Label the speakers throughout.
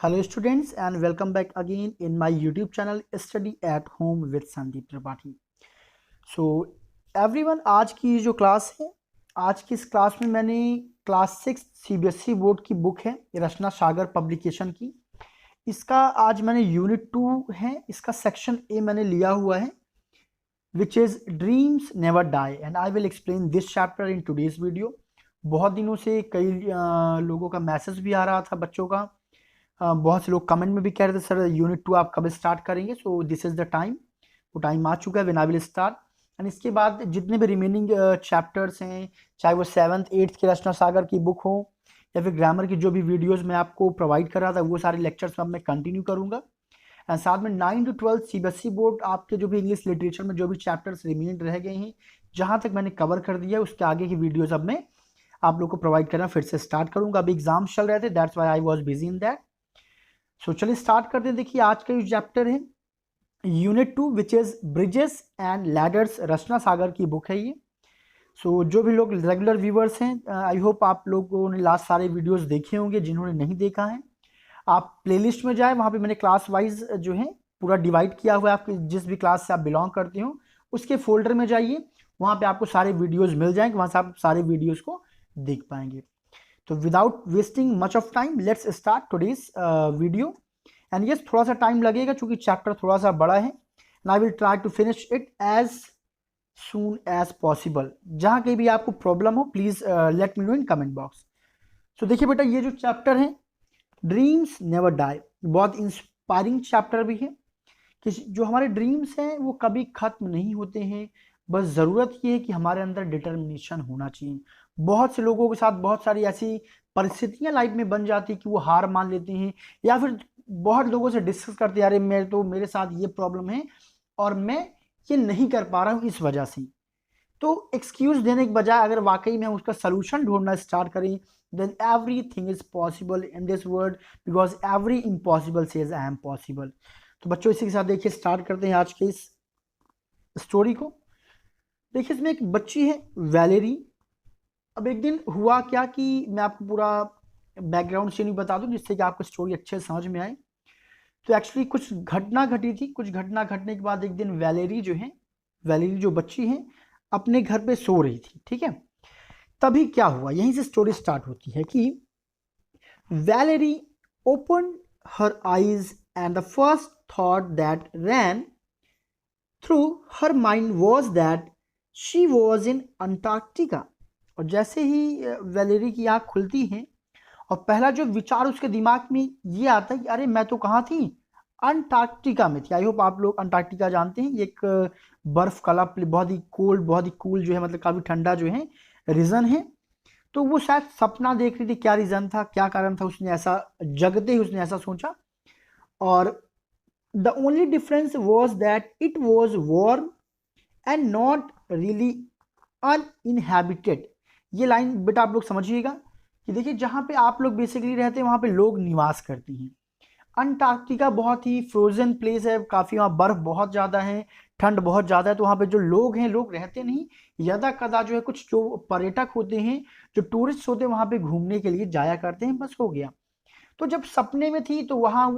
Speaker 1: Hello students and welcome back again in my YouTube channel Study at Home with Sandeep Tripathi. So everyone, आज की जो class है, आज की इस क्लास में मैंने क्लास 6 CBSE बोर्ड की बुक है रचना सागर पब्लिकेशन की। इसका आज मैंने यूनिट 2 है, इसका सेक्शन ए मैंने लिया हुआ है which is dreams never die and I will explain this chapter in today's video. बहुत दिनों से कई लोगों का मैसेज भी आ रहा था, बच्चों का बहुत से लोग कमेंट में भी कह रहे थे सर यूनिट 2 आप कब स्टार्ट करेंगे। So this is the time, वो टाइम आ चुका है when I will start. And इसके बाद जितने भी रिमेनिंग चैप्टर्स हैं, चाहे वो 7th 8th की रचना सागर की बुक हो या फिर ग्रामर की जो भी वीडियोस मैं आपको प्रोवाइड कर रहा था, वो सारे लेक्चर्स मैं कंटिन्यू करूंगा। एंड साथ में 9 to 12 CBSE बोर्ड आपके जो भी इंग्लिश लिटरेचर में जो भी चैप्टर्स रिमेन रह गए हैं, जहाँ तक मैंने कवर कर दिया उसके आगे की वीडियोज अब मैं आप लोग को प्रोवाइड करना फिर से स्टार्ट करूंगा। अभी एग्जाम चल रहे थे, that's why I was busy in that. So चलिए स्टार्ट करते हैं। देखिए आज का जो चैप्टर है unit 2 which is bridges and ladders, Rachna Sagar की बुक है ये। सो जो भी लोग रेगुलर व्यूअर्स हैं, आई होप आप लोगों ने लास्ट सारे वीडियोस देखे होंगे। जिन्होंने नहीं देखा है आप प्लेलिस्ट में जाए, वहाँ पे मैंने क्लास वाइज जो है पूरा डिवाइड किया हुआ है। आपके जिस भी क्लास से आप बिलोंग करते हो उसके फोल्डर में जाइए, वहाँ पे आपको सारे वीडियोस मिल जाएंगे, वहाँ से आप सारे वीडियोस को देख पाएंगे। तो without wasting much of time let's start today's video. And yes, थोड़ा सा टाइम लगेगा क्योंकि चैप्टर थोड़ा सा बड़ा है and I will try to finish it as soon as possible. जहाँ कहीं भी आपको प्रॉब्लम हो please let me know in comment box. So देखिए बेटा, ये जो चैप्टर है ड्रीम्स नेवर डाई, बहुत इंस्पायरिंग चैप्टर भी है कि जो हमारे ड्रीम्स हैं वो कभी खत्म नहीं होते हैं। बस ज़रूरत ये है कि हमारे अंदर डिटर्मिनेशन होना चाहिए। बहुत से लोगों के साथ बहुत सारी ऐसी परिस्थितियां लाइफ में बन जाती कि वो हार मान लेते हैं, या फिर बहुत लोगों से डिस्कस करते हैं, अरे मेरे साथ ये प्रॉब्लम है और मैं ये नहीं कर पा रहा हूँ इस वजह से। तो एक्सक्यूज देने के बजाय अगर वाकई में हम उसका सोल्यूशन ढूंढना स्टार्ट करें, then everything is possible in this world because every impossible says I am possible. तो बच्चों इसी के साथ देखिए स्टार्ट करते हैं आज के इस स्टोरी को। देखिए इसमें एक बच्ची है वैलेरी। अब एक दिन हुआ क्या कि मैं आपको पूरा बैकग्राउंड से नहीं बता दूं जिससे कि आपको स्टोरी अच्छे से समझ में आए। तो एक्चुअली कुछ घटना घटी थी। कुछ घटना घटने के बाद एक दिन वैलेरी जो है, वैलेरी जो बच्ची है अपने घर पे सो रही थी, ठीक है। तभी क्या हुआ, यहीं से स्टोरी स्टार्ट होती है कि Valerie open her eyes and the first thought that ran through her mind was that she was in Antarctica. और जैसे ही वैलेरी की आँख खुलती है और पहला जो विचार उसके दिमाग में ये आता है कि अरे मैं तो कहाँ थी, अंटार्कटिका में थी। आई होप आप लोग अंटार्कटिका जानते हैं, एक बर्फ कला बहुत ही कोल्ड, बहुत ही कूल जो है, मतलब काफ़ी ठंडा जो है रीजन है। तो वो शायद सपना देख रही थी, क्या रीजन था, क्या कारण था, उसने ऐसा जगते ही उसने ऐसा सोचा। और the only difference was that it was warm and not really uninhabited. ये लाइन बेटा आप लोग समझिएगा कि देखिए जहाँ पे आप लोग बेसिकली रहते हैं वहाँ पे लोग निवास करते हैं। अंटार्कटिका बहुत ही फ्रोजन प्लेस है, काफ़ी वहाँ बर्फ बहुत ज़्यादा है, ठंड बहुत ज़्यादा है। तो वहाँ पे जो लोग हैं लोग रहते नहीं, यदा कदा जो है कुछ जो पर्यटक होते हैं, जो टूरिस्ट होते हैं वहाँ पे घूमने के लिए जाया करते हैं, बस हो गया। तो जब सपने में थी तो वहाँ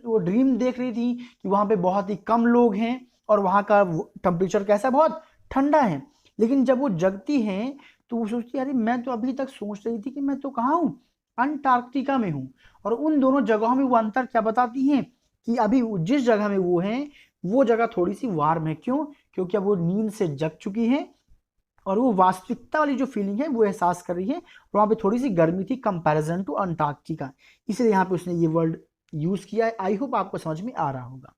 Speaker 1: वो ड्रीम देख रही थी कि वहाँ पे बहुत ही कम लोग हैं और वहाँ का टेम्परेचर कैसा, बहुत ठंडा है। लेकिन जब वो जगती हैं तो वो सोचती है अरे मैं तो अभी तक सोच रही थी कि मैं तो कहाँ हूँ, अंटार्कटिका में हूँ। और उन दोनों जगहों में वो अंतर क्या बताती हैं कि अभी जिस जगह में वो हैं वो जगह थोड़ी सी वार्म है। क्यों? क्योंकि अब वो नींद से जग चुकी है और वो वास्तविकता वाली जो फीलिंग है वो एहसास कर रही है। और वहाँ पे थोड़ी सी गर्मी थी कंपैरिजन टू अंटार्कटिका, इसलिए यहाँ पे उसने ये वर्ड यूज किया है। आई होप आपको समझ में आ रहा होगा।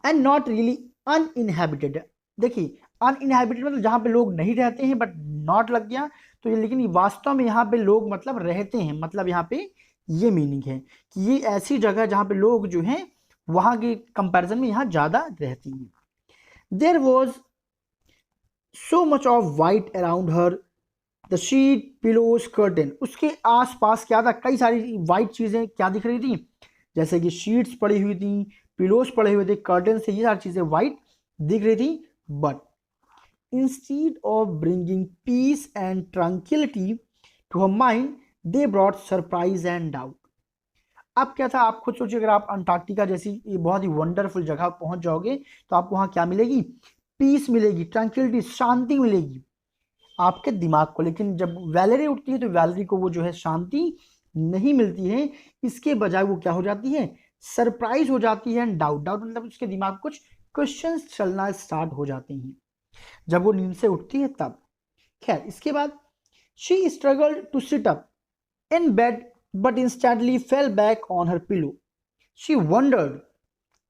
Speaker 1: एंड नॉट रियली अनइनहैबिटेड, देखिए अनइनहैबिटेड मतलब जहाँ पे लोग नहीं रहते हैं, बट नॉट लग गया तो ये, लेकिन वास्तव में यहाँ पे लोग मतलब रहते हैं, मतलब यहाँ पे ये मीनिंग है कि ये ऐसी जगह है जहाँ पे लोग जो हैं वहाँ के कंपैरिजन में यहाँ ज़्यादा रहती हैं। There was so much of white around her, the sheet pillows curtain, उसके आसपास क्या था, कई सारी वाइट चीज़ें क्या दिख रही थी, जैसे कि शीट्स पड़ी हुई थी, पिलोज पड़े हुए थे, कर्टन से, ये सारी चीज़ें वाइट दिख रही थी। But instead of bringing peace and tranquility to her mind, they brought surprise and doubt. अब क्या था, आप खुद सोचिए, अगर आप अंटार्कटिका जैसी ये बहुत ही वंडरफुल जगह पहुंच जाओगे तो आपको वहां क्या मिलेगी, पीस मिलेगी, ट्रैंक्विलिटी, शांति मिलेगी आपके दिमाग को। लेकिन जब वैलेरी उठती है तो वैलेरी को वो जो है शांति नहीं मिलती है, इसके बजाय वो क्या हो जाती है, सरप्राइज हो जाती है, एंड डाउट, डाउट मतलब उसके दिमाग में कुछ क्वेश्चंस चलना स्टार्ट हो जाते हैं जब वो नींद से उठती है तब। खैर इसके बाद she struggled to sit up in bed but instantly fell back on her pillow. She wondered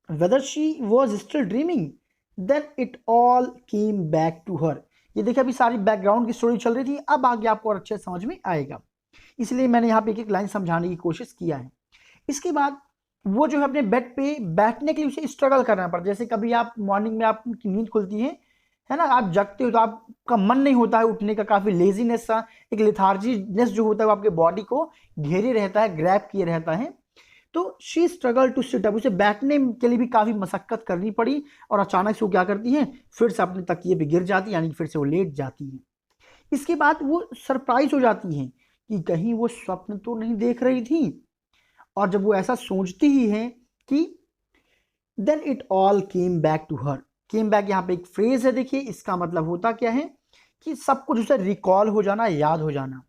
Speaker 1: whether she was still dreaming. Then it all came back to her. ये देखिए अभी सारी बैकग्राउंड की स्टोरी चल रही थी, अब आगे आपको और अच्छे समझ में आएगा, इसलिए मैंने यहाँ पे एक एक लाइन समझाने की कोशिश किया है। इसके बाद वो जो है अपने बेड पे बैठने के लिए उसे स्ट्रगल करना पड़ता है। जैसे कभी आप मॉर्निंग में आपकी नींद खुलती है ना, आप जगते हो तो आपका मन नहीं होता है उठने का, काफी लेजीनेस सा, एक लेथार्जीनेस जो होता है वो आपके बॉडी को घेरे रहता है, ग्रैब किए रहता है। तो she struggle to sit up, उसे बैठने के लिए भी काफी मशक्कत करनी पड़ी, और अचानक से वो क्या करती है, फिर से अपने तकिए पे गिर जाती है, यानी फिर से वो लेट जाती है। इसके बाद वो सरप्राइज हो जाती है कि कहीं वो स्वप्न तो नहीं देख रही थी, और जब वो ऐसा सोचती ही है कि then it all came back to her. Came back यहाँ पे एक फ्रेज है, देखिए इसका मतलब होता क्या है कि सब कुछ उसे रिकॉल हो जाना, याद हो जाना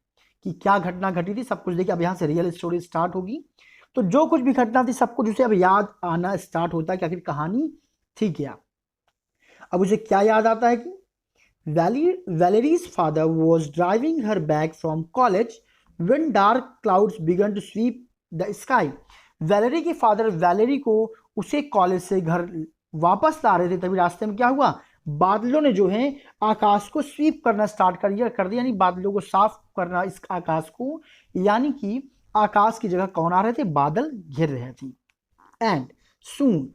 Speaker 1: कि क्या घटना घटी थी, सब कुछ। देखिए अब यहाँ से रियल स्टोरी स्टार्ट होगी, तो जो कुछ भी घटना थी सब कुछ उसे अब याद आना स्टार्ट होता है कि आखिर कहानी थी क्या। अब उसे क्या याद आता है कि Valerie's father was driving her back from college when dark clouds began to sweep the sky। Valerie के फादर वैलेरी को उसे कॉलेज से घर वापस ला रहे थे, तभी रास्ते में क्या हुआ, बादलों ने जो है आकाश को स्वीप करना स्टार्ट कर दिया, यानी बादलों को साफ करना इस आकाश को, यानी कि आकाश की जगह कौन आ रहे थे, बादल घिर रहे थे। And soon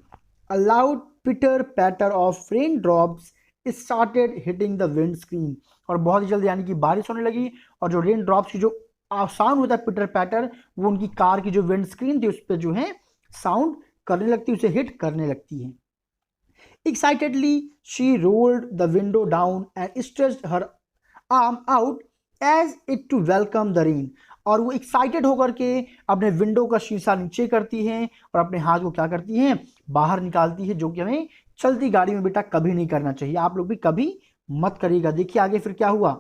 Speaker 1: a loud pitter patter of raindrops started hitting the windscreen. और बहुत ही जल्द यानी कि बारिश होने लगी, और जो रेन ड्रॉप्स की जो साउंड होता है पिटर पैटर, वो उनकी कार की जो विंड स्क्रीन थी उस पर जो है साउंड करने लगती, उसे हिट करने लगती है। Excitedly, she rolled the window down and stretched her arm out as it to welcome the rain। और वो एक्साइटेड होकर के अपने विंडो का शीशा नीचे करती है और अपने हाथ को क्या करती है, बाहर निकालती है, जो कि हमें चलती गाड़ी में बेटा कभी नहीं करना चाहिए, आप लोग भी कभी मत करिएगा। देखिए आगे फिर क्या हुआ,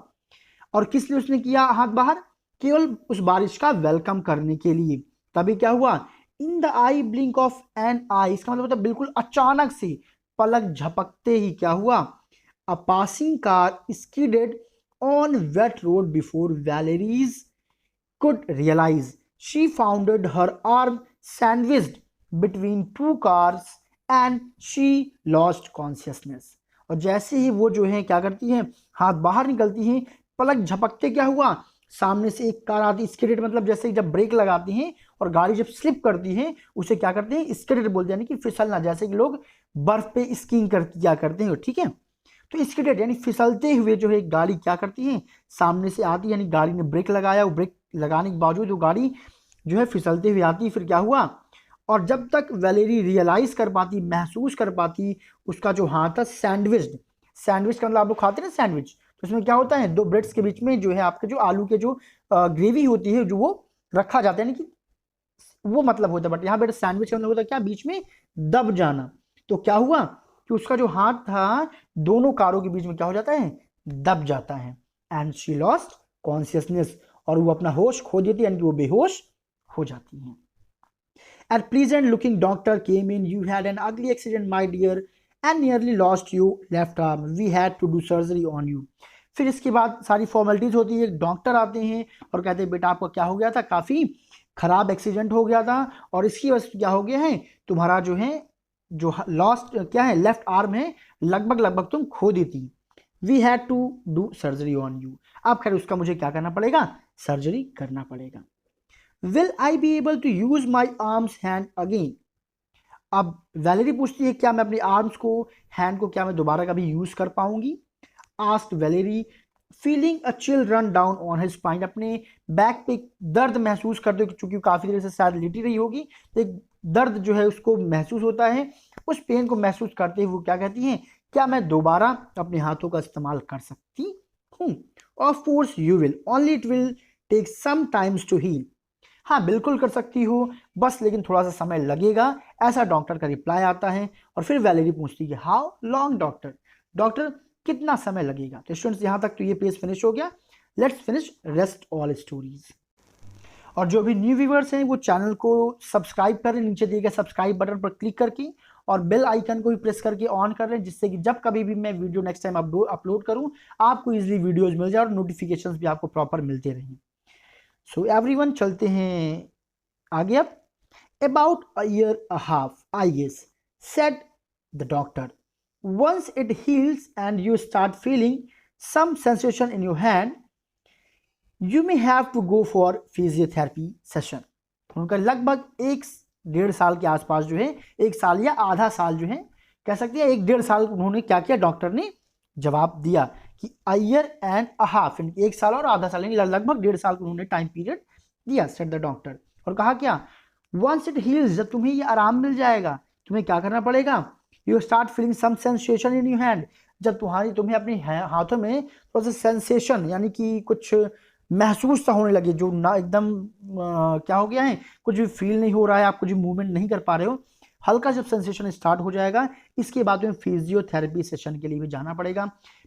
Speaker 1: और किस लिए उसने किया हाथ बाहर, केवल उस बारिश का वेलकम करने के लिए। तभी क्या हुआ, in the eye blink of an eye, इसका मतलब होता है बिल्कुल अचानक से, पलक झपकते ही क्या हुआ, a passing car skidded on wet road before Valerie's could realize she founded her arm sandwiched between two cars and she lost consciousness। और जैसे ही वो जो है क्या करती है, हाथ बाहर निकलती है, पलक झपकते क्या हुआ, सामने से एक कार आती, स्किडेड मतलब जैसे ही जब ब्रेक लगाती हैं और गाड़ी जब स्लिप करती है उसे क्या करते हैं, स्किडेड बोलते हैं, यानी कि फिसलना, जैसे कि लोग बर्फ पे स्कीइंग क्या करते हैं, ठीक है। तो स्किडेड यानी फिसलते हुए जो है गाड़ी क्या करती है, सामने से आती है, यानी गाड़ी ने ब्रेक लगाया, वो ब्रेक लगाने के बावजूद वो गाड़ी जो है फिसलते हुए आती है। फिर क्या हुआ, और जब तक वैलेरी रियलाइज कर पाती, महसूस कर पाती, उसका जो हाथ था सैंडविच, सैंडविच का मतलब आप लोग खाते हैं ना सैंडविच, तो उसमें क्या होता है, दो ब्रेड्स के बीच में जो है आपके जो आलू के जो ग्रेवी होती है जो वो रखा जाता है, यानी कि वो मतलब होता है। बट यहाँ बेटा सैंडविच का मतलब होता है क्या, बीच में दब जाना। तो क्या हुआ कि उसका जो हाथ था दोनों कारों के बीच में क्या हो जाता है, दब जाता है, एंड शी लॉस्ट कॉन्शियसनेस, और वो अपना होश खो देती है, यानी कि वो बेहोश हो जाती है। At pleasant looking doctor came in, you had an ugly accident my dear and nearly lost you left arm, we had to do surgery on you. फिर इसके बाद सारी फॉर्मेलिटीज होती है, डॉक्टर आते हैं और कहते हैं बेटा आपका क्या हो गया था, काफी खराब एक्सीडेंट हो गया था, और इसकी वजह से क्या हो गया है, तुम्हारा जो है जो लॉस्ट क्या है, लेफ्ट आर्म है, लगभग तुम खो देती, we had to do surgery on you. अब खैर उसका मुझे क्या करना पड़ेगा, सर्जरी करना पड़ेगा। Will I be able to use my arms hand again. अब वैलेरी पूछती है क्या मैं अपने आर्म्स को, हैंड को क्या मैं दोबारा कभी यूज कर पाऊंगी, asked Valerie feeling a chill run down on his spine. अपने बैक पे दर्द महसूस करते हो, चूंकि काफी देर से शायद लेटी रही होगी, तो एक दर्द जो है उसको महसूस होता है, उस पेन को महसूस करते हुए वो क्या कहती हैं, क्या मैं दोबारा अपने हाथों का इस्तेमाल कर सकती हूँ। Of course you will, only it will take some times to heal. हाँ बिल्कुल कर सकती हो, बस लेकिन थोड़ा सा समय लगेगा, ऐसा डॉक्टर का रिप्लाई आता है। और फिर वैलेरी पूछती है हाउ लॉन्ग डॉक्टर, डॉक्टर कितना समय लगेगा। तो स्टूडेंट्स यहाँ तक तो ये पेज फिनिश हो गया। Let's finish rest all stories. और जो भी न्यू व्यूवर्स हैं वो चैनल को सब्सक्राइब करें, नीचे दिए गए सब्सक्राइब बटन पर क्लिक करके, और बेल आइकन को भी प्रेस करके ऑन कर लें, जिससे कि जब कभी भी मैं वीडियो नेक्स्ट टाइम अपलोड करूं आपको इजीली वीडियोज मिल जाए और नोटिफिकेशंस भी आपको प्रॉपर मिलते रहें। सो एवरीवन, चलते हैं आगे। अब about a year a half I guess, said the doctor, once it heals and you start feeling some sensation in your hand, you may have to go for physiotherapy session। तो उनका लगभग 1-1.5 साल के आसपास जो है, 1 साल या आधा साल जो है कह सकते हैं, 1-1.5 साल उन्होंने क्या किया, डॉक्टर ने जवाब दिया कि अ ईयर एंड अ हाफ, 1 साल और आधा साल, लगभग 1.5 साल को उन्होंने टाइम पीरियड दिया, सेड द डॉक्टर। और कहा क्या, वंस इट हील्स, जब तुम्हें ये आराम मिल जाएगा, तुम्हें क्या करना पड़ेगा, you start feeling some sensation in your hand, जब तुम्हें अपने हाथों में थोड़ा सा सेंसेशन यानी कि कुछ महसूस सा होने लगे, जो ना एकदम क्या हो गया है, कुछ भी फील नहीं हो रहा है, आप कुछ भी मूवमेंट नहीं कर पा रहे हो, हल्का जब सेंसेशन स्टार्ट हो जाएगा, इसके बाद में फिजियोथेरेपी सेशन के लिए भी जाना पड़ेगा।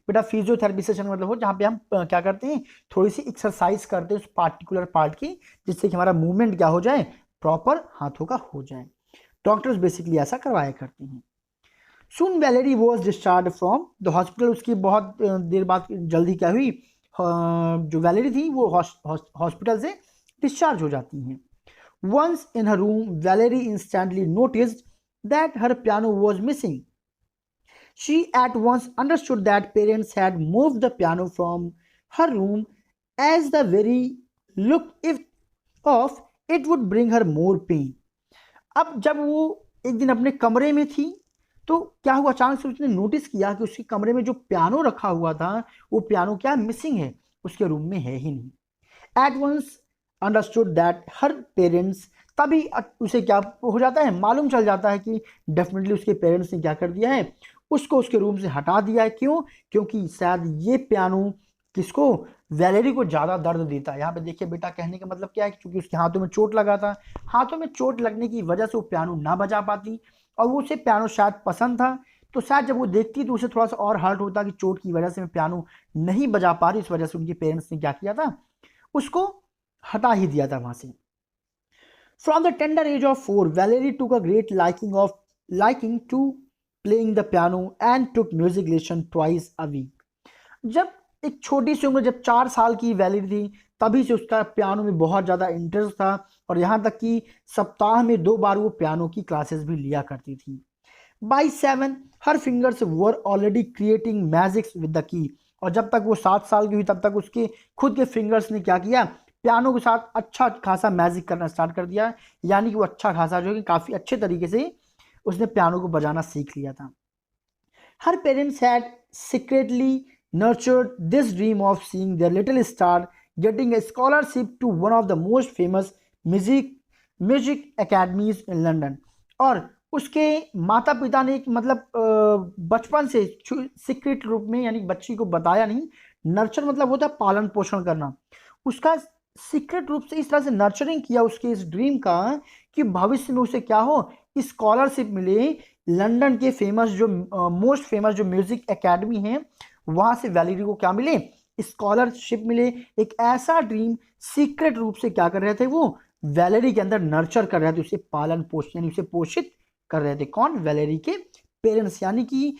Speaker 1: बेटा फिजियोथेरेपी सेशन मतलब हो जहाँ पे हम क्या करते हैं, थोड़ी सी एक्सरसाइज करते हैं उस पार्टिकुलर पार्ट की, जिससे कि हमारा मूवमेंट क्या हो जाए, प्रॉपर हाथों का हो जाए। डॉक्टर्स बेसिकली ऐसा करवाया करते हैं। Soon Valerie was discharge from the hospital, उसकी बहुत देर बाद जल्दी क्या हुई, जो वैलेरी थी वो हॉस्पिटल से डिस्चार्ज हो जाती हैं। Once in her room Valerie instantly noticed that her piano was missing. She at once understood that parents had moved the piano from her room as the very look if of it would bring her more pain. अब जब वो एक दिन अपने कमरे में थी, तो क्या हुआ, अचानक से उसने नोटिस किया कि उसके कमरे में जो पियानो रखा हुआ था, वो पियानो क्या मिसिंग है, उसके रूम में है ही नहीं। At once understood that her parents, तभी उसे क्या हो जाता है, मालूम चल जाता है कि डेफिनेटली उसके पेरेंट्स ने क्या कर दिया है, उसको उसके रूम से हटा दिया है। क्यों, क्योंकि शायद ये पियानो किसको, वैलेरी को ज़्यादा दर्द देता है। यहाँ पे देखिए बेटा, कहने का मतलब क्या है, क्योंकि उसके हाथों में चोट लगा था, हाथों में चोट लगने की वजह से वो पियानो ना बजा पाती, और वो उसे पियानो शायद पसंद था, तो शायद जब वो देखती तो उसे थोड़ा सा और हर्ट होता कि चोट की वजह से मैं पियानो नहीं बजा पा रही। इस वजह से उनके पेरेंट्स ने क्या किया था, उसको हटा ही दिया था वहां से। From the tender age of 4 Valerie took a great liking to playing the piano and took music lesson twice a week. जब एक छोटी सी उम्र, जब 4 साल की वैलेरी थी, तभी से उसका पियानो में बहुत ज़्यादा इंटरेस्ट था, और यहाँ तक कि सप्ताह में 2 बार वो पियानो की क्लासेस भी लिया करती थी। By 7 her fingers were already creating magics with the key. और जब तक वो 7 साल की हुई, तब तक उसके खुद के फिंगर्स ने क्या किया, पियानो के साथ अच्छा खासा मैजिक करना स्टार्ट कर दिया। यानी कि वो अच्छा खासा जो है काफ़ी अच्छे तरीके से उसने पियानो को बजाना सीख लिया था। Her parents had secretly nurtured this dream of seeing their little star getting a scholarship to one of the most famous music academies in London। और उसके माता पिता ने मतलब बचपन से सीक्रेट रूप में, यानी बच्ची को बताया नहीं, नर्चर मतलब होता है पालन पोषण करना, उसका सीक्रेट रूप से इस तरह से नर्चरिंग किया उसके इस ड्रीम का, कि भविष्य में उसे क्या हो, स्कॉलरशिप मिले, लंदन के फेमस जो मोस्ट फेमस जो म्यूजिक एकेडमी है, वहां से वैलेरी को क्या मिले, स्कॉलरशिप मिले। एक ऐसा ड्रीम सीक्रेट रूप से क्या कर रहे थे, वो वैलेरी के अंदर नर्चर कर रहे थे, उसे पालन पोषण यानी उसे पोषित कर रहे थे। कौन, वैलेरी के पेरेंट्स, यानी कि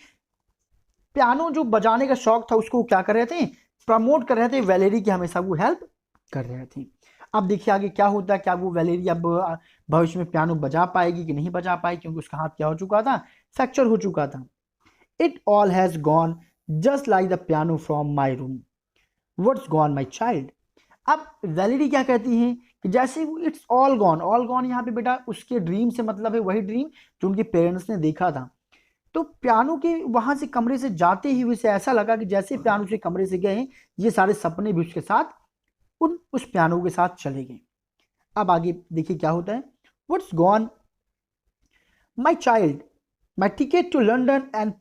Speaker 1: पियानो जो बजाने का शौक था उसको क्या कर रहे थे, प्रमोट कर रहे थे, वैलेरी की हमेशा वो हेल्प कर रहे थे। अब देखिए आगे क्या होता है, क्या वो वैलेरी अब भविष्य में पियानो बजा पाएगी कि नहीं बजा पाएगी, क्योंकि उसका हाथ क्या हो चुका था, फ्रैक्चर हो चुका था। It all has gone just like the piano from my room, what's gone my child. अब वैलेरी क्या कहती हैं कि जैसे वो इट्स ऑल गॉन यहाँ पे बेटा उसके ड्रीम से मतलब है वही ड्रीम जो उनके पेरेंट्स ने देखा था। तो पियानो के वहां से कमरे से जाते ही उसे ऐसा लगा कि जैसे पियानो से कमरे से गए, ये सारे सपने भी उसके साथ उस पियानो के साथ चले गए। अब आगे देखिए क्या होता है, what's gone my child, my ticket to London and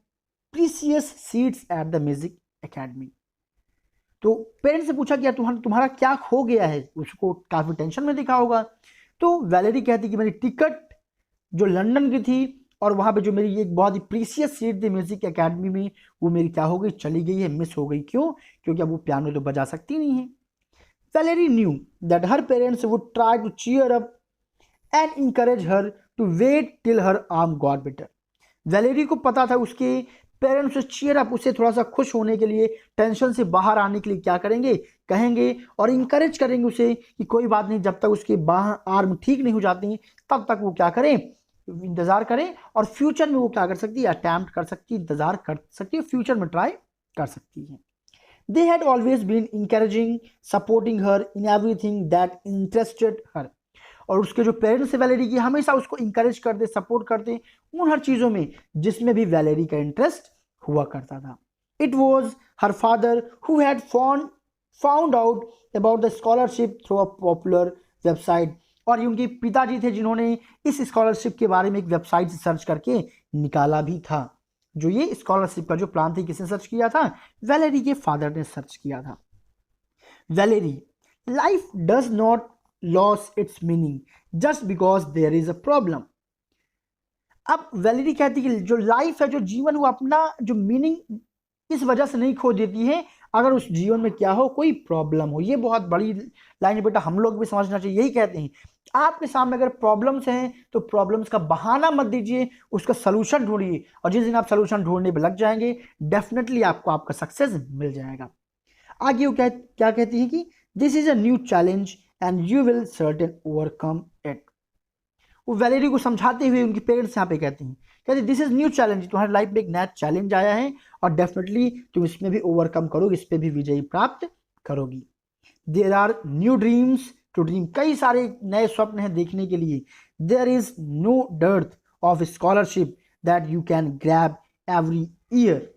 Speaker 1: precious seats at the music academy. तो पेरेंट्स से पूछा कि यार तुम्हारा क्या खो गया है, उसको काफ़ी टेंशन में दिखा होगा। तो वैलेरी कहती कि मेरी टिकट जो लंदन की थी और वहाँ पे जो मेरी एक बहुत ही प्रीसियस सीट थी म्यूजिक एकेडमी में, वो मेरी क्या हो गई, चली गई है, मिस हो गई। क्यों? क्योंकि अब वो पियानो तो बजा सकती नहीं है। Valerie knew that her parents would try to cheer up and encourage her to wait till her arm got better. Valerie को पता था उसके पेरेंट्स चीयर अप, उसे थोड़ा सा खुश होने के लिए, टेंशन से बाहर आने के लिए क्या करेंगे, कहेंगे और इंकरेज करेंगे उसे कि कोई बात नहीं, जब तक उसकी बाह आर्म ठीक नहीं हो जाती तब तक वो क्या करें, इंतजार करें, और फ्यूचर में वो क्या कर सकती है, अटैम्प्ट कर सकती है, इंतजार कर सकती है, फ्यूचर में ट्राई कर सकती है। They had always been encouraging, supporting her in everything that interested her. और उसके जो पेरेंट्स है वैलेरी की, हमेशा उसको इंकरेज करते, सपोर्ट करते उन हर चीज़ों में जिसमें भी वैलेरी का इंटरेस्ट हुआ करता था। It was her father who had found out about the scholarship through a popular website. और ये उनके पिताजी थे जिन्होंने इस स्कॉलरशिप के बारे में एक वेबसाइट से सर्च करके निकाला भी था। जो ये स्कॉलरशिप का जो प्लान थी, किसने सर्च किया था? वैलेरी के फादर ने सर्च किया था। Valerie, life does not loss its meaning just because there is a problem. अब वैलेरी कहती है कि जो लाइफ है, जो जीवन, वो अपना जो मीनिंग इस वजह से नहीं खो देती है अगर उस जीवन में क्या हो, कोई प्रॉब्लम हो। ये बहुत बड़ी लाइन है बेटा, हम लोग भी समझना चाहिए। यही कहते हैं आपके सामने अगर प्रॉब्लम्स हैं तो प्रॉब्लम्स का बहाना मत दीजिए, उसका सलूशन ढूंढिए, और जिस दिन आप सलूशन ढूंढने पे लग जाएंगे डेफिनेटली आपको आपका सक्सेस मिल जाएगा। आगे वो क्या कहती है कि this is a new challenge and you will certain overcome it. वो वैलेरी को समझाते हुए उनके पेरेंट्स यहाँ पे कहते दिस इज न्यू चैलेंज, तुम्हारी लाइफ में एक नया चैलेंज आया है और डेफिनेटली तुम इसमें भी ओवरकम करोगे, इस पे भी विजयी प्राप्त करोगी। There are new dreams to dream, कई सारे नए स्वप्न हैं देखने के लिए। There is no dearth of scholarship that you can grab every year.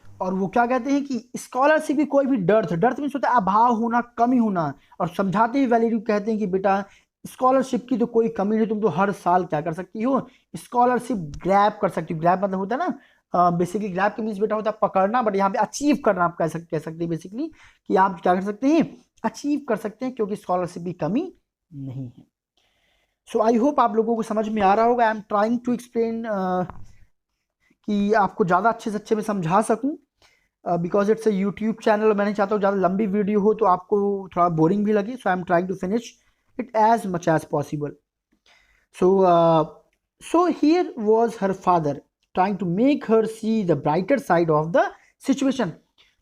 Speaker 1: और वो क्या कहते हैं कि स्कॉलरशिप की कोई भी डर्थ मीन्स होता है अभाव होना, कमी होना। और समझाते ही वैल्यू कहते हैं कि बेटा स्कॉलरशिप की तो कोई कमी नहीं, तुम तो हर साल क्या कर सकती हो, स्कॉलरशिप ग्रैब कर सकती हो। ग्रैब मतलब होता है ना, बेसिकली ग्रैब के मीन्स बेटा होता है पकड़ना, बट यहाँ पे अचीव करना आप कह सकते हैं बेसिकली, कि आप क्या कर सकते हैं, अचीव कर सकते हैं, क्योंकि स्कॉलरशिप की कमी नहीं है। सो आई होप आप लोगों को समझ में आ रहा होगा। I am trying to explain कि आपको ज़्यादा अच्छे से अच्छे में समझा सकूँ, because it's a YouTube channel. मैं नहीं चाहता हूँ ज़्यादा लंबी वीडियो हो तो आपको थोड़ा बोरिंग भी लगे। So I am trying to finish it as much as possible. So here was her father trying to make her see the brighter side of the situation.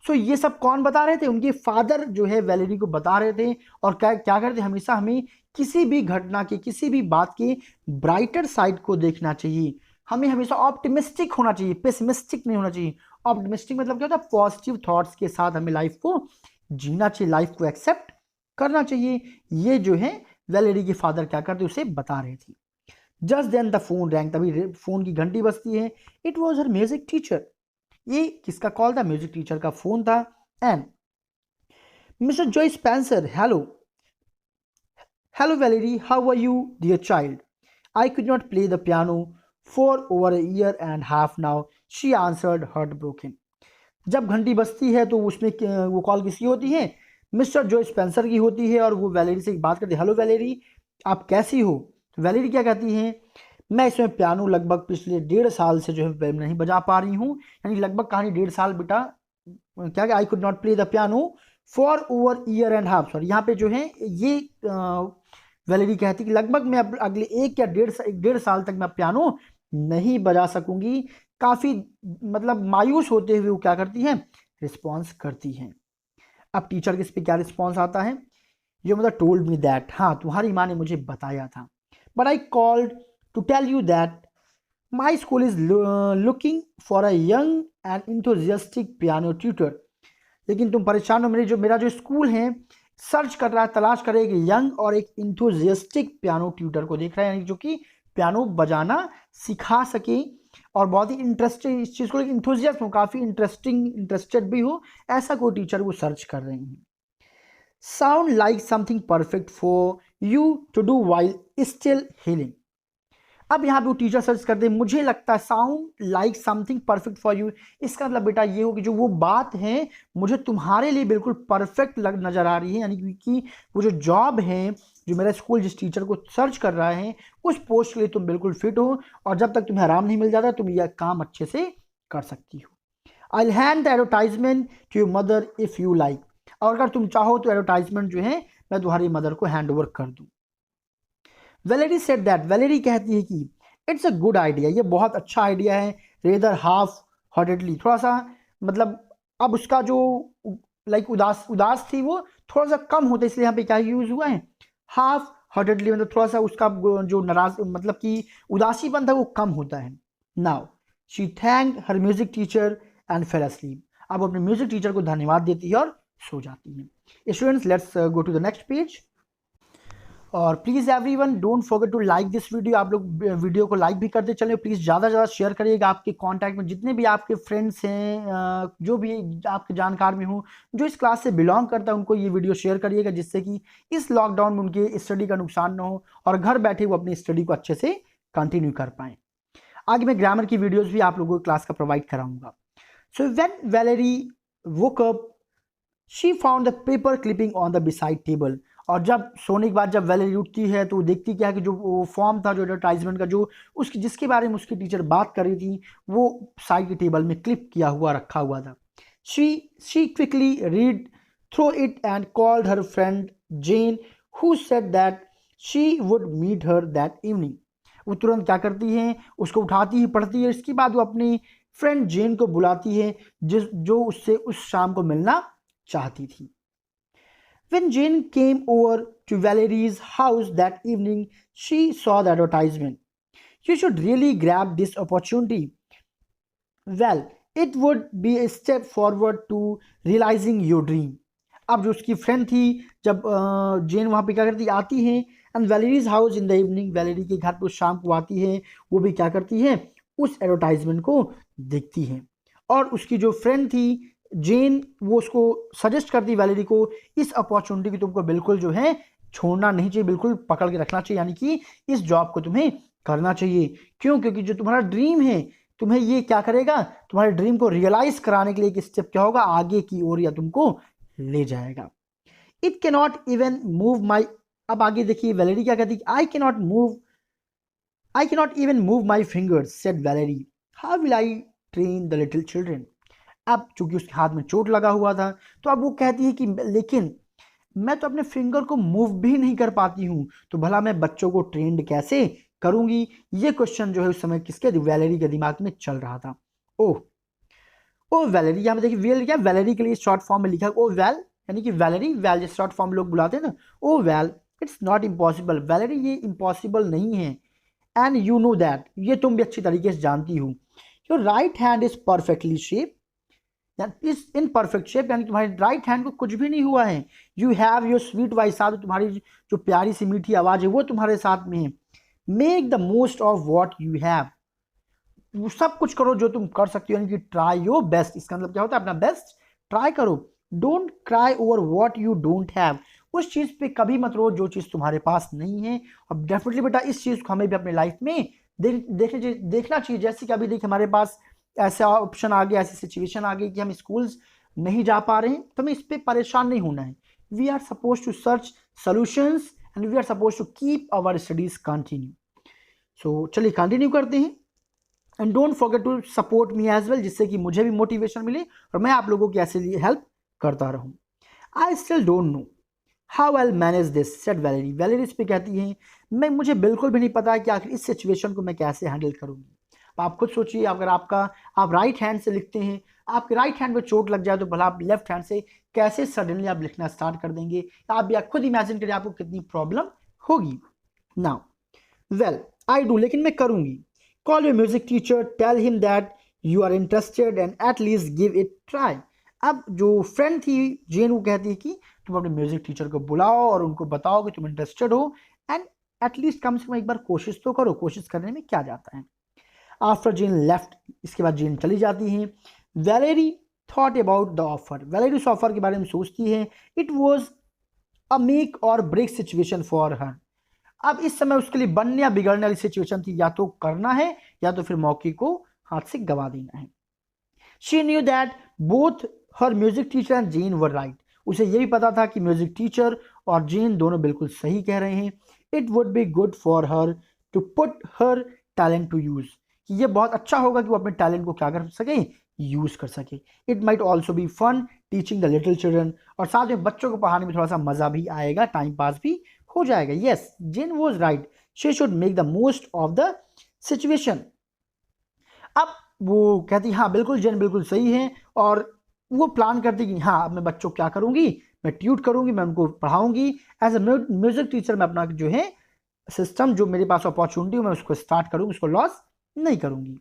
Speaker 1: So ये सब कौन बता रहे थे? उनके फादर जो है वैलेरी को बता रहे थे। और क्या क्या करते, हमेशा हमें किसी भी घटना के, किसी भी बात के ब्राइटर साइड को देखना चाहिए। हमें हमेशा ऑप्टिमिस्टिक होना चाहिए, पेसिमिस्टिक नहीं होना चाहिए। ऑप्टिमिस्टिक मतलब क्या होता है, पॉजिटिव थॉट्स के साथ हमें लाइफ को जीना चाहिए, लाइफ को एक्सेप्ट करना चाहिए। ये जो है वैलेरी के फादर क्या करते उसे बता रहे थे। Just then the phone rang, तभी फोन की घंटी बजती है। It was her music teacher. ये किसका कॉल था? म्यूजिक टीचर का फोन था। And mister Joy Spencer, hello Valerie, how are you dear child, I could not play the piano for over a year and half now, she answered heart broken. जब घंटी बजती है तो उसमें वो call किसकी होती है? मिस्टर जो स्पेंसर की होती है। और वो वैलेरी से बात करती है, हेलो वैलेरी, आप कैसी हो? तो वैलेरी क्या कहती है, मैं इसमें पियानो लगभग पिछले 1.5 साल से जो है नहीं बजा पा रही हूँ। यानी लगभग कहानी 1.5 साल बेटा, क्या आई could not play the piano for over year and half. Sorry, यहाँ पे जो है ये वैलेरी कहती है कि लगभग मैं अगले 1 या 1.5 साल तक मैं पियानो नहीं बजा सकूंगी। काफ़ी मतलब मायूस होते हुए वो क्या करती हैं, रिस्पॉन्स करती हैं। अब टीचर के इस पे क्या रिस्पॉन्स आता है, ये मतलब टोल्ड मी दैट, हाँ तुम्हारी माँ ने मुझे बताया था, but I called to tell you that my school is looking for a young and enthusiastic piano tutor. लेकिन तुम परेशान हो, मेरा जो स्कूल है सर्च कर रहा है, तलाश कर रहा है एक यंग और एक इंथुजियास्टिक पियानो ट्यूटर को देख रहा है, यानी जो कि पियानो बजाना सिखा सके और बहुत ही इंटरेस्टिंग इस चीज़ को लेकर इंथुजियास्ट हो, काफ़ी इंटरेस्टेड भी हो, ऐसा कोई टीचर वो सर्च कर रहे हैं। Sound like something perfect for you to do while still healing. अब यहाँ पे वो टीचर सर्च करते हैं, मुझे लगता है sound like something perfect for you. इसका मतलब बेटा ये हो कि जो वो बात है मुझे तुम्हारे लिए बिल्कुल परफेक्ट नजर आ रही है, यानी कि वो जो जॉब है, जो मेरा स्कूल जिस टीचर को सर्च कर रहा है, उस पोस्ट के लिए तुम बिल्कुल फिट हो, और जब तक तुम्हें आराम नहीं मिल जाता तुम यह काम अच्छे से कर सकती हो। I hand the advertisement to your mother if you like. और अगर तुम चाहो तो एडवर्टाइजमेंट जो है मैं तुम्हारी मदर को हैंड ओवर कर दूं। वेलेरी सेड दैट, वेलेरी कहती है कि इट्स अ गुड आइडिया, ये बहुत अच्छा आइडिया है। रेदर हाफ हार्टेडली, थोड़ा सा मतलब अब उसका जो लाइक उदास उदास थी वो थोड़ा सा कम होता है, इसलिए यहाँ पे क्या यूज हुआ है, हाफ हार्टेडली, मतलब थोड़ा सा उसका जो नाराज मतलब कि उदासीपन था वो कम होता है। Now she thank her music teacher and fail asleep। अब अपने म्यूजिक टीचर को धन्यवाद देती है और सो जाती है। Students let's go to the next page. और please everyone don't forget to like this video. आप लोग वीडियो को लाइक भी करते चले, प्लीज़ ज़्यादा से ज़्यादा शेयर करिएगा। आपके कांटेक्ट में जितने भी आपके फ्रेंड्स हैं, जो भी आपके जानकार में हो जो इस क्लास से बिलोंग करता है, उनको ये वीडियो शेयर करिएगा, जिससे कि इस लॉकडाउन में उनके स्टडी का नुकसान ना हो और घर बैठे वो अपनी स्टडी को अच्छे से कंटिन्यू कर पाएँ। आगे मैं ग्रामर की वीडियोज़ भी आप लोगों को क्लास का प्रोवाइड कराऊंगा। So when Valerie woke up she found the paper clipping on the beside table. और जब सोने के बाद जब वैलेरी उठती है तो वो देखती क्या है कि जो वो फॉर्म था, जो एडवर्टाइजमेंट का, जो उसकी जिसके बारे में उसकी टीचर बात कर रही थी, वो साइड के टेबल में क्लिप किया हुआ रखा हुआ था। She quickly read through it and called her friend Jane who said that she would meet her that evening. वो तुरंत क्या करती है, उसको उठाती है, पढ़ती है, इसके बाद वो अपनी फ्रेंड जेन को बुलाती है जो उससे उस शाम को मिलना चाहती थी। When Jane came over to Valerie's house that evening, she saw the advertisement. You should really grab this opportunity. Well, it would be a step forward to realizing your dream. अब जो उसकी फ्रेंड थी, जब जेन वहाँ पे क्या करती आती है, and Valerie's house in the evening, Valerie के घर पर शाम को आती है, वो भी क्या करती है, उस एडवर्टाइजमेंट को देखती है। और उसकी जो फ्रेंड थी जेन, वो उसको सजेस्ट करती वैलेरी को, इस अपॉर्चुनिटी की तुमको बिल्कुल जो है छोड़ना नहीं चाहिए, बिल्कुल पकड़ के रखना चाहिए, यानी कि इस जॉब को तुम्हें करना चाहिए। क्यों? क्योंकि जो तुम्हारा ड्रीम है, तुम्हें ये क्या करेगा, तुम्हारे ड्रीम को रियलाइज कराने के लिए एक स्टेप क्या होगा, आगे की ओर या तुमको ले जाएगा। It can not even move my, अब आगे देखिए वैलेरी क्या कहती है, I can not even move my fingers said Valerie, how will I train the little children. अब चूंकि उसके हाथ में चोट लगा हुआ था, तो अब वो कहती है कि लेकिन मैं तो अपने फिंगर को मूव भी नहीं कर पाती हूँ, तो भला मैं बच्चों को ट्रेंड कैसे करूंगी। ये क्वेश्चन जो है उस समय किसके, वैलेरी के दिमाग में चल रहा था। ओह ओ वैलेरी, यहाँ पे देखिए वेल क्या, वैलेरी के लिए शॉर्ट फॉर्म में लिखा ओ वेल, यानी कि वैलेरी, वेल जैसे शॉर्ट फॉर्म लोग बुलाते हैं ना, oh well it's not impossible, Valerie ये इम्पॉसिबल नहीं है, एंड यू नो दैट, ये तुम भी अच्छी तरीके से जानती हो, your right hand is perfectly shape, is in perfect shape, यानी तुम्हारी राइट हैंड को कुछ भी नहीं हुआ है। You have your sweet voice, साथ तुम्हारी जो प्यारी सी मीठी आवाज है वो तुम्हारे साथ में है। Make the most of what you have, सब कुछ करो जो तुम कर सकती हो, यानी कि ट्राई योर बेस्ट। इसका मतलब क्या होता है, अपना बेस्ट ट्राई करो। Don't cry over what you don't have, उस चीज पे कभी मत रो जो चीज तुम्हारे पास नहीं है। अब डेफिनेटली बेटा इस चीज को हमें भी अपने लाइफ में देखना चाहिए। जैसे कि अभी देखिए हमारे पास ऐसा ऑप्शन आ गया, ऐसी सिचुएशन आ गई कि हम स्कूल्स नहीं जा पा रहे हैं, तो हमें इस पर परेशान नहीं होना है। We are suppose to search solutions and we are suppose to keep our studies continue. So चलिए कंटिन्यू करते हैं, and don't forget to support me as well, जिससे कि मुझे भी मोटिवेशन मिले और मैं आप लोगों की ऐसे लिए हेल्प करता रहूं। I still don't know how I manage this said Valerie, Valerie इस पे कहती है मुझे बिल्कुल भी नहीं पता कि आखिर इस सिचुएशन को मैं कैसे हैंडल करूंगी। आप खुद सोचिए, अगर आप राइट हैंड से लिखते हैं, आपके राइट हैंड में चोट लग जाए, तो भला आप लेफ्ट हैंड से कैसे सडनली आप लिखना स्टार्ट कर देंगे। आप भी खुद इमेजिन करिए आपको कितनी प्रॉब्लम होगी। नाउ वेल आई डू, लेकिन मैं करूंगी। Call your music teacher, tell him that you are interested and at least give it try. अब जो फ्रेंड थी जेन, वो कहती है कि तुम अपने म्यूजिक टीचर को बुलाओ और उनको बताओ कि तुम इंटरेस्टेड हो, एंड एटलीस्ट कम से कम एक बार कोशिश तो करो, कोशिश करने में क्या जाता है। आफ्टर जेन लेफ्ट, इसके बाद जेन चली जाती है। Valerie thought about the offer, Valerie उस ऑफर के बारे में सोचती है। It was a make or break situation for her. अब इस समय उसके लिए बनने या बिगड़ने वाली सिचुएशन थी, या तो करना है या तो फिर मौके को हाथ से गवा देना है। She knew that both her music teacher and gene were right. उसे ये भी पता था कि म्यूजिक टीचर और जीन दोनों बिल्कुल सही कह रहे हैं। It would be good for her to put her talent to use, कि ये बहुत अच्छा होगा कि वो अपने टैलेंट को क्या कर सके, यूज कर सके। It might also be fun teaching the little children, और साथ में बच्चों को पढ़ाने में थोड़ा सा मजा भी आएगा, टाइम पास भी हो जाएगा। Yes, Jane was right, she should make the most of the situation. अब वो कहती हाँ बिल्कुल जेन बिल्कुल सही है, और वो प्लान करती कि हाँ अब मैं बच्चों को क्या करूंगी, मैं ट्यूट करूंगी, मैं उनको पढ़ाऊंगी। एज अ म्यूजिक टीचर मैं अपना जो है सिस्टम, जो मेरे पास अपॉर्चुनिटी मैं उसको स्टार्ट करूंगी, उसको लॉस नहीं करूंगी।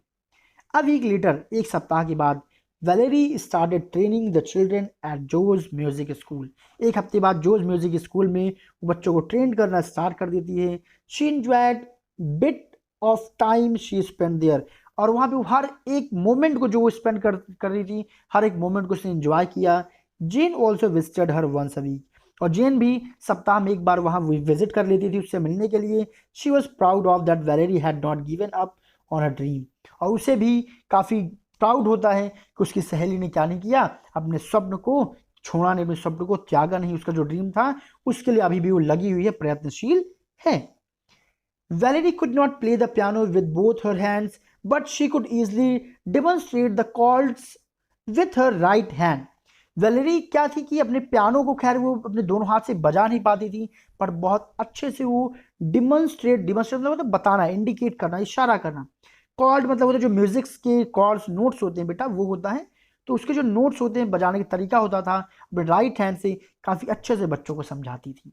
Speaker 1: अ वीक लेटर, एक सप्ताह के बाद, Valerie started training the children at Joe's music school. एक हफ्ते बाद जोज म्यूजिक स्कूल में वो बच्चों को ट्रेन करना स्टार्ट कर देती है। She enjoyed bit of time she spend there, और वहाँ पे हर एक मोमेंट को जो वो स्पेंड कर रही थी, हर एक मोमेंट को उसने एंजॉय किया। Jane also visited her once a week, और जेन भी सप्ताह में एक बार वहाँ विजिट कर लेती थी उससे मिलने के लिए। She was proud of that Valerie had not given up on her dream, और उसे भी काफ़ी प्राउड होता है कि उसकी सहेली ने क्या नहीं किया, अपने स्वप्न को छोड़ा नहीं, अपने स्वप्न को त्यागा नहीं। उसका जो ड्रीम था उसके लिए अभी भी वो लगी हुई है, प्रयत्नशील है। Valerie could not play the piano with both her hands, but she could easily demonstrate the chords with her right hand. Valerie क्या थी कि अपने पियानो को खैर वो अपने दोनों हाथ से बजा नहीं पाती थी, पर बहुत अच्छे से वो डिमॉन्स्ट्रेट मतलब बताना, इंडिकेट करना, इशारा करना। कॉर्ड मतलब होता है जो म्यूजिक्स के कॉर्ड्स नोट्स होते हैं बेटा, वो होता है। तो उसके जो नोट्स होते हैं, बजाने का तरीका होता था, अपने राइट हैंड से काफ़ी अच्छे से बच्चों को समझाती थी।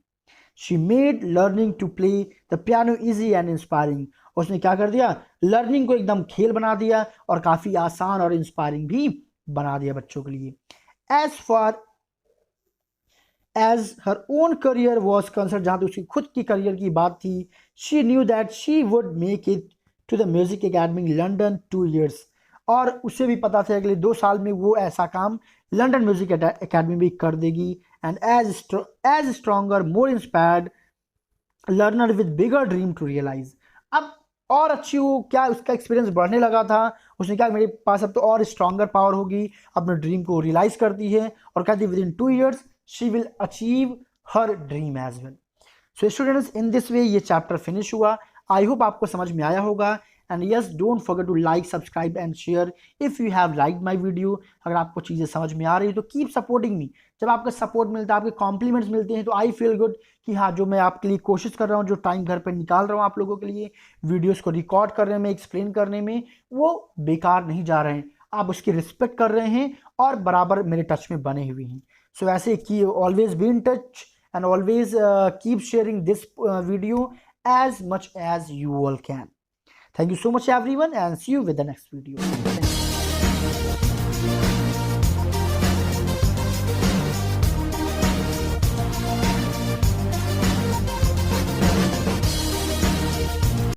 Speaker 1: She made learning to play the piano easy and inspiring, उसने क्या कर दिया, लर्निंग को एकदम खेल बना दिया और काफ़ी आसान और इंस्पायरिंग भी बना दिया बच्चों के लिए। As far as her own career was concern, जहाँ तो उसकी खुद की करियर की बात थी, she knew that she would make it to the music academy London 2 years, और उसे भी पता था अगले 2 साल में वो ऐसा काम लंदन म्यूजिक अकेडमी भी कर देगी। And as stronger more inspired learner with bigger dream to realise, अब और अच्छी वो क्या उसका एक्सपीरियंस बढ़ने लगा था। उसने क्या, मेरे पास अब तो और स्ट्रॉन्गर पावर होगी, अपने ड्रीम को रियलाइज करती है और कहती है with in 2 years she will achieve her dream as well. So students, in this way ये चैप्टर फिनिश हुआ। आई होप आपको समझ में आया होगा। And yes, don't forget to like, subscribe and share if you have like my video. अगर आपको चीज़ें समझ में आ रही है तो कीप सपोर्टिंग मी। जब आपका सपोर्ट मिलता है, आपके कॉम्प्लीमेंट्स मिलते हैं, तो आई फील गुड कि हाँ, जो मैं आपके लिए कोशिश कर रहा हूँ, जो टाइम घर पर निकाल रहा हूँ आप लोगों के लिए, वीडियोज़ को रिकॉर्ड करने में, एक्सप्लेन करने में, वो बेकार नहीं जा रहे हैं। आप उसकी रिस्पेक्ट कर रहे हैं और बराबर मेरे टच में बने हुए हैं। सो ऐसे की always be in touch and always keep sharing this video as much as you all can. Thank you so much everyone, and see you with the next video. Thank you.